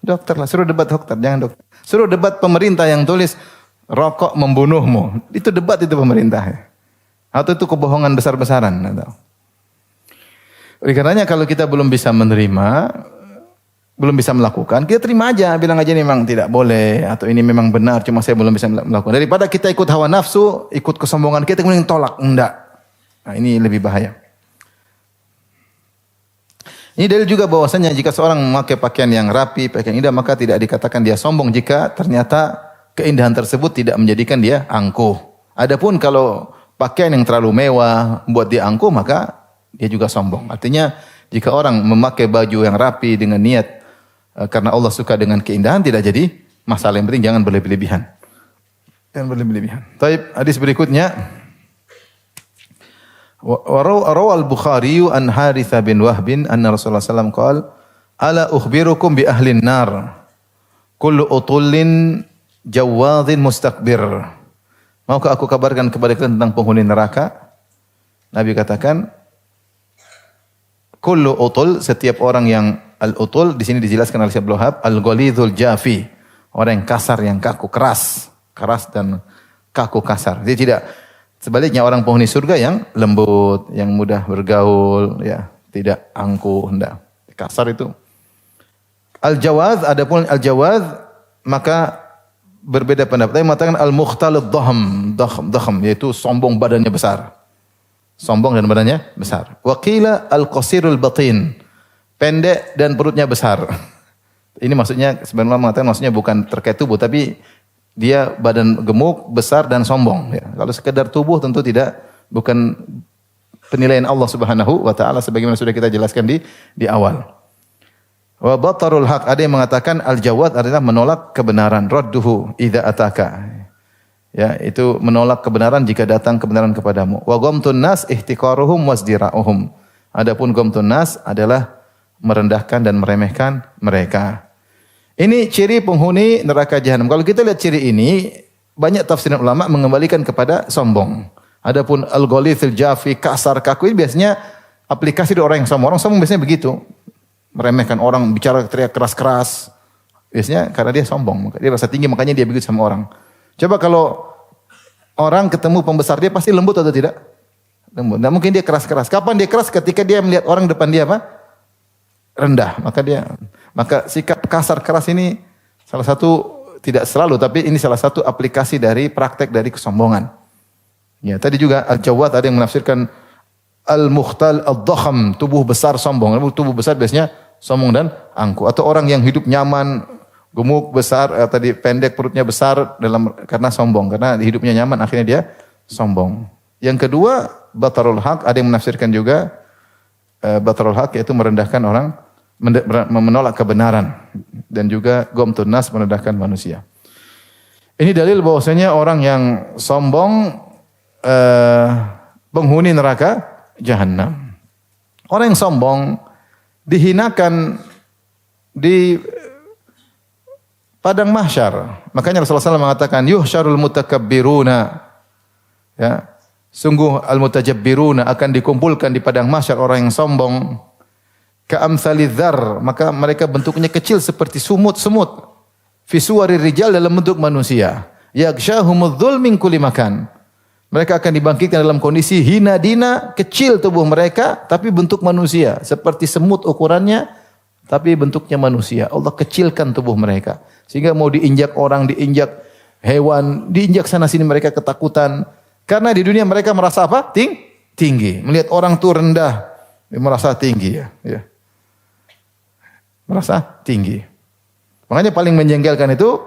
Dokter lah, suruh debat dokter, jangan dokter. Suruh debat pemerintah yang tulis rokok membunuhmu. Itu debat itu pemerintah. Atau itu kebohongan besar-besaran. Oleh karenanya kalau kita belum bisa menerima, belum bisa melakukan, kita terima aja, bilang aja ini memang tidak boleh atau ini memang benar, cuma saya belum bisa melakukan. Daripada kita ikut hawa nafsu, ikut kesombongan kita kemudian tolak, enggak. Nah, ini lebih bahaya. Ini dalil juga bahwasanya jika seorang memakai pakaian yang rapi, pakaian indah, maka tidak dikatakan dia sombong jika ternyata keindahan tersebut tidak menjadikan dia angkuh. Adapun kalau pakaian yang terlalu mewah buat dia angkuh, maka dia juga sombong. Artinya jika orang memakai baju yang rapi dengan niat karena Allah suka dengan keindahan, tidak jadi masalah. Yang penting jangan berlebihan. Jangan berlebihan. Taib, hadis berikutnya. Rawal Bukhari an Harithah bin Wahb anna Rasulullah sallallahu alaihi wasallam qala ala ukhbirukum bi ahlin nar kullu utullin jawadhin mustakbir. Maukah aku kabarkan kepada kalian tentang penghuni neraka? Nabi katakan kullu utul, setiap orang yang al-utul di sini dijelaskan oleh Syekh Abdul Wahab, al-ghalidhul jafi, orang yang kasar, yang kaku, keras dan kaku kasar. Dia tidak. Sebaliknya orang penghuni surga yang lembut, yang mudah bergaul, ya, tidak angkuh, hendak. Kasar itu. Al-jawaz, adapun al-jawaz maka berbeda pendapat. Tapi mengatakan al-mukhtalid dhaham, yaitu sombong badannya besar. Sombong dan badannya besar. Wa qila al-qasirul batin, pendek dan perutnya besar. Ini maksudnya sebenarnya mengatakan maksudnya bukan terkait tubuh tapi dia badan gemuk, besar dan sombong. Ya. Kalau sekedar tubuh tentu bukan penilaian Allah Subhanahu wa taala sebagaimana sudah kita jelaskan di awal. Wa batarul haq, ada yang mengatakan al-jawad adalah menolak kebenaran, radduhu idza ataka. Ya, itu menolak kebenaran jika datang kebenaran kepadamu. Wa ghamtun nas ihtiqaruhum wasdira'uhum. Adapun ghamtun nas adalah merendahkan dan meremehkan mereka. Ini ciri penghuni neraka jahanam. Kalau kita lihat ciri ini, banyak tafsiran ulama mengembalikan kepada sombong. Adapun al-ghalithul jafi, kasar, kaku, ini biasanya aplikasi dari orang yang sombong. Orang sombong biasanya begitu. Meremehkan orang, bicara teriak keras-keras. Biasanya karena dia sombong. Dia rasa tinggi, makanya dia begitu sama orang. Coba kalau orang ketemu pembesar, dia pasti lembut atau tidak? Lembut. Nah, mungkin dia keras-keras. Kapan dia keras? Ketika dia melihat orang depan dia apa? Rendah. Maka sikap kasar keras ini salah satu, tidak selalu, tapi ini salah satu aplikasi dari praktek dari kesombongan. Ya, tadi juga al-jawad ada yang menafsirkan al-mukhtal ad-dhakham, tubuh besar sombong. Tubuh besar biasanya sombong dan angkuh. Atau orang yang hidup nyaman, gemuk, besar, tadi pendek, perutnya besar karena sombong, karena hidupnya nyaman akhirnya dia sombong. Yang kedua, batarul haq, ada yang menafsirkan juga batarul haq yaitu merendahkan orang, menolak kebenaran, dan juga ghamtun nas, merendahkan manusia. Ini dalil bahwasanya orang yang sombong penghuni neraka jahanam. Orang yang sombong dihinakan di padang mahsyar. Makanya Rasulullah SAW mengatakan yuhsyarul mutakabbiruna. Ya. Sungguh al-mutajabbiruna akan dikumpulkan di padang mahsyar orang yang sombong. Ka'amsalidz-dzar, maka mereka bentuknya kecil seperti semut. Fi suwarir rijal, dalam bentuk manusia. Yaghsyahumudz-dzul min kulli makan. Mereka akan dibangkitkan dalam kondisi hina dina, kecil tubuh mereka tapi bentuk manusia, seperti semut ukurannya tapi bentuknya manusia. Allah kecilkan tubuh mereka sehingga mau diinjak orang, diinjak hewan, diinjak sana sini mereka ketakutan. Karena di dunia mereka merasa apa? Tinggi. Melihat orang itu rendah, merasa tinggi ya. Merasa tinggi. Makanya paling menjengkelkan itu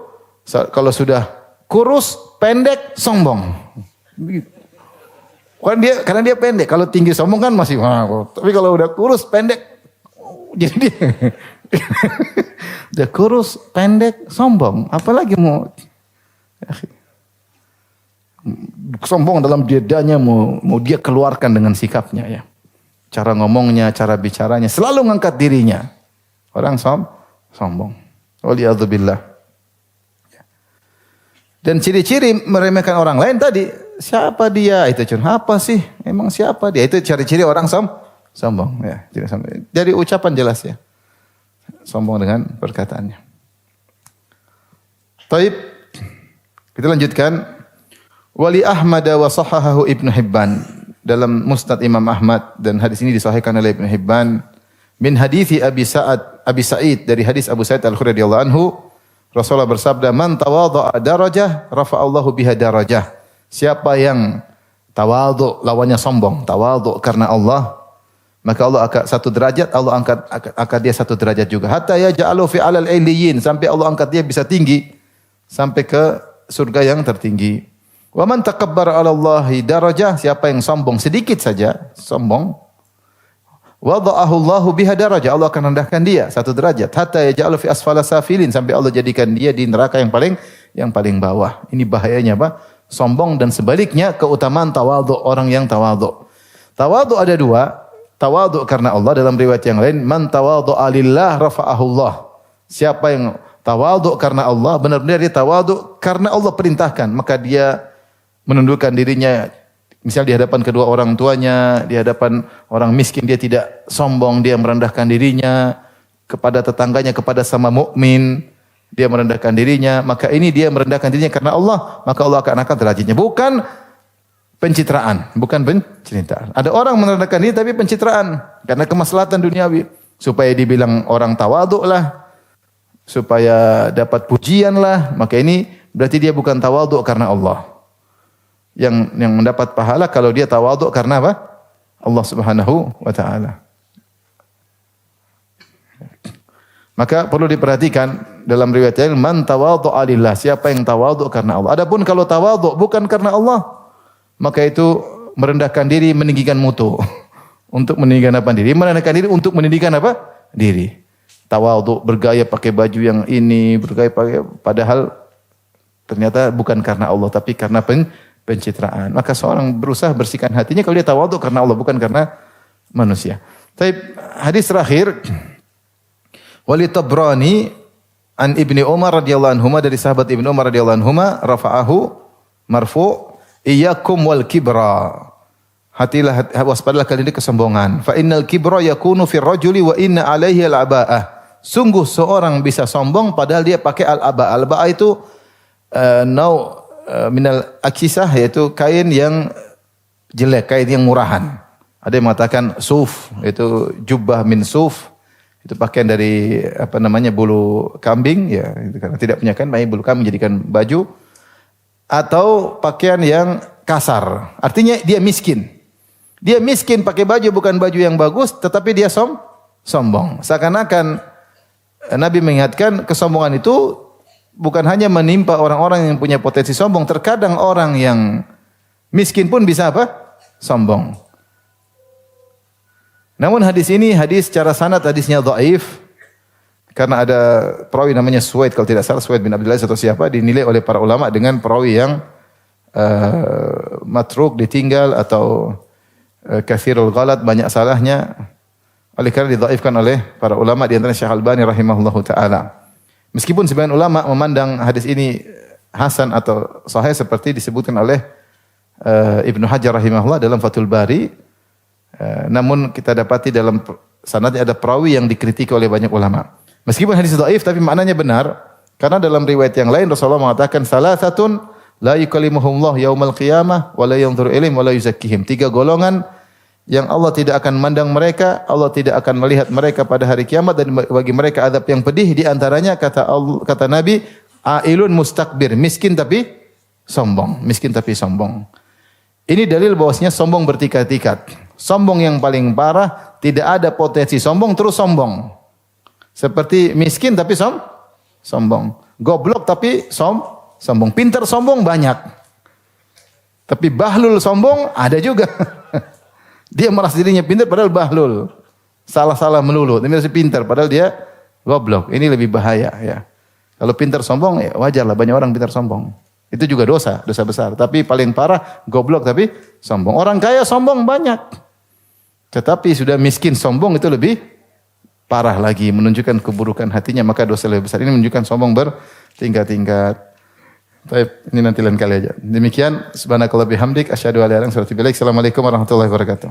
kalau sudah kurus, pendek, sombong. Karena dia pendek. Kalau tinggi sombong kan masih. Tapi kalau udah kurus, pendek, jadi dia kurus, pendek, sombong. Apalagi mau sombong dalam dadanya mau dia keluarkan dengan sikapnya ya. Cara ngomongnya, cara bicaranya, selalu ngangkat dirinya. Orang sombong. Waliyadzubillah. Dan ciri-ciri meremehkan orang lain tadi, siapa dia? Itu apa sih? Emang siapa dia? Itu ciri-ciri orang sombong ya. Dari ucapan jelas ya. Sombong dengan perkataannya. Taib. Kita lanjutkan. Wali Ahmad wa sahahahu Ibnu Hibban. Dalam Musnad Imam Ahmad dan hadis ini disahihkan oleh Ibnu Hibban min hadithi Abi Sa'id dari hadis Abu Sa'id Al-Khudri radhiyallahu anhu, Rasulullah bersabda, "Man tawadha'a darajah, rafa'allahu biha darajah." Siapa yang tawadhu, lawannya sombong, tawadhu karena Allah, maka Allah akan satu derajat, Allah angkat dia satu derajat juga. Hatta yaj'alu fi 'alal 'iliyyin, sampai Allah angkat dia bisa tinggi sampai ke surga yang tertinggi. Wa man takabbara 'ala Allahi darajah, siapa yang sombong sedikit saja, sombong, wada'ahu Allahu biha darajah, Allah akan rendahkan dia satu derajat. Hatta yaj'alu fi asfala safilin, sampai Allah jadikan dia di neraka yang paling bawah. Ini bahayanya apa? Sombong, dan sebaliknya keutamaan tawadhu, orang yang tawadhu. Tawadhu ada dua, tawadhu karena Allah, dalam riwayat yang lain, man tawadhu'a lillah rafa'ahu Allah. Siapa yang tawadhu karena Allah, benar-benar dia tawadhu karena Allah perintahkan, maka dia menundukkan dirinya, misal di hadapan kedua orang tuanya, di hadapan orang miskin, dia tidak sombong, dia merendahkan dirinya kepada tetangganya, kepada sama mukmin, dia merendahkan dirinya, maka ini dia merendahkan dirinya karena Allah, maka Allah akan angkat derajatnya. Bukan pencitraan. Ada orang merendahkan diri tapi pencitraan karena kemaslahatan duniawi, supaya dibilang orang tawadhu lah, supaya dapat pujian lah, maka ini berarti dia bukan tawadhu karena Allah. Yang mendapat pahala kalau dia tawadhu karena apa? Allah Subhanahu wa taala. Maka perlu diperhatikan dalam riwayat yang man tawadhu'a lillah, siapa yang tawadhu karena Allah. Adapun kalau tawadhu bukan karena Allah, maka itu merendahkan diri, meninggikan mutu. Untuk meninggikan apa? Diri. Merendahkan diri untuk meninggikan apa? Diri. Tawadhu, bergaya pakai baju yang ini, bergaya pakai, padahal ternyata bukan karena Allah tapi karena pencitraan. Maka seorang berusaha bersihkan hatinya kalau dia tawadhu karena Allah, bukan karena manusia. Tapi hadis terakhir, Wali Tabrani an Ibni Umar radhiyallahu anhuma, dari sahabat Ibnu Umar radhiyallahu anhuma, rafa'ahu marfu', iyyakum wal kibra. Waspadalah kalian dari kesombongan. Fa innal kibra yakunu fir rajuli wa inna alaihi al-aba'ah. Sungguh seorang bisa sombong padahal dia pakai al-aba'ah. Al-aba'ah itu minal akisah, yaitu kain yang jelek, kain yang murahan. Ada yang mengatakan suf, itu jubah min suf. Itu pakaian dari bulu kambing, ya, itu karena tidak punya kain, bulu kambing jadikan baju, atau pakaian yang kasar. Artinya dia miskin. Dia miskin pakai baju bukan baju yang bagus, tetapi dia sombong. Seakan-akan Nabi mengingatkan kesombongan itu bukan hanya menimpa orang-orang yang punya potensi sombong, terkadang orang yang miskin pun bisa apa? Sombong. Namun hadis ini, hadis secara sanad hadisnya dhaif, karena ada perawi namanya Suwaid, kalau tidak salah Suwaid bin Abdullah atau siapa, dinilai oleh para ulama dengan perawi yang matruk, ditinggal, atau katsirul ghalat, banyak salahnya. Oleh karena didhaifkan oleh para ulama, di antara Syekh Albani rahimahullahu taala. Meskipun sebagian ulama memandang hadis ini hasan atau sahih seperti disebutkan oleh Ibnu Hajar rahimahullah dalam Fathul Bari. Namun kita dapati dalam sanadnya ada perawi yang dikritiki oleh banyak ulama. Meskipun hadis dhaif tapi maknanya benar, karena dalam riwayat yang lain Rasulullah mengatakan salasatun la yukallimuhumullah yaumal qiyamah wa la yanzuru ilaihim wa la yuzakkihim. 3 golongan yang Allah tidak akan memandang mereka, Allah tidak akan melihat mereka pada hari kiamat, dan bagi mereka azab yang pedih. Di antaranya kata Nabi, ailun mustakbir, miskin tapi sombong, miskin tapi sombong. Ini dalil bahwasanya sombong bertingkat-tingkat. Sombong yang paling parah, tidak ada potensi sombong terus sombong. Seperti miskin tapi sombong. Goblok tapi sombong. Pintar sombong banyak. Tapi bahlul sombong ada juga. Dia merasa dirinya pintar padahal bahlul. Salah-salah melulu. Dia merasa pintar padahal dia goblok. Ini lebih bahaya, ya. Kalau pintar sombong, ya wajarlah banyak orang pintar sombong. Itu juga dosa besar. Tapi paling parah goblok tapi sombong. Orang kaya sombong banyak. Tetapi sudah miskin sombong itu lebih parah lagi, menunjukkan keburukan hatinya, maka dosa lebih besar. Ini menunjukkan sombong bertingkat-tingkat. Baik, ini nanti lain kali aja. Demikian, subhanakallah bihamdik, asyhadu an la ilaha illa anta astaghfiruka wa atubu ilaik. Assalamualaikum warahmatullahi wabarakatuh.